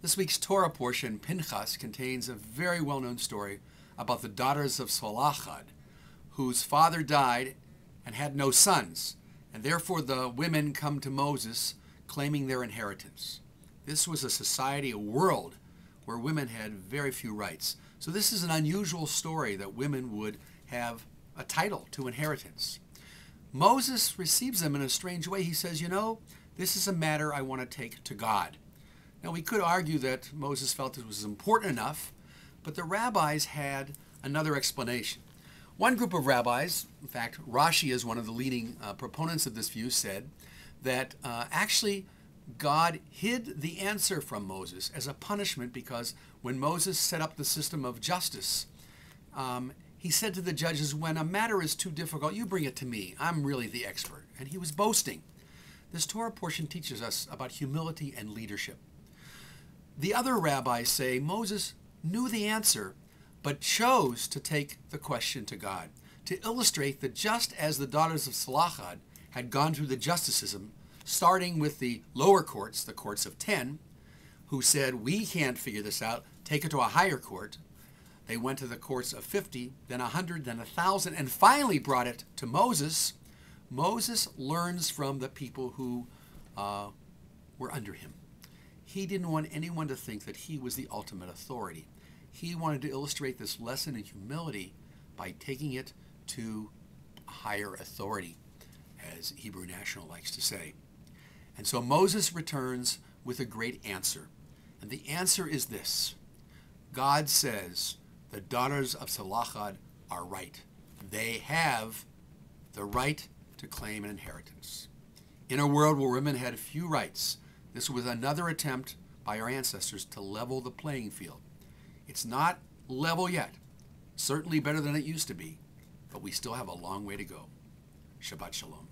This week's Torah portion, Pinchas, contains a very well-known story about the daughters of Salachad, whose father died and had no sons, and therefore the women come to Moses claiming their inheritance. This was a society, a world, where women had very few rights. So this is an unusual story that women would have a title to inheritance. Moses receives them in a strange way. He says, this is a matter I want to take to God. Now, we could argue that Moses felt it was important enough, but the rabbis had another explanation. One group of rabbis, in fact, Rashi is one of the leading proponents of this view, said that actually God hid the answer from Moses as a punishment because when Moses set up the system of justice, he said to the judges, when a matter is too difficult, you bring it to me. I'm really the expert. And he was boasting. This Torah portion teaches us about humility and leadership. The other rabbis say Moses knew the answer, but chose to take the question to God, to illustrate that just as the daughters of Salachad had gone through the justice system, starting with the lower courts, the courts of 10, who said, we can't figure this out, take it to a higher court. They went to the courts of 50, then 100, then 1,000, and finally brought it to Moses. Moses learns from the people who were under him. He didn't want anyone to think that he was the ultimate authority. He wanted to illustrate this lesson in humility by taking it to a higher authority, as Hebrew National likes to say. And so Moses returns with a great answer. And the answer is this. God says the daughters of Salachad are right. They have the right to claim an inheritance. In a world where women had few rights, this was another attempt by our ancestors to level the playing field. It's not level yet. Certainly better than it used to be, but we still have a long way to go. Shabbat Shalom.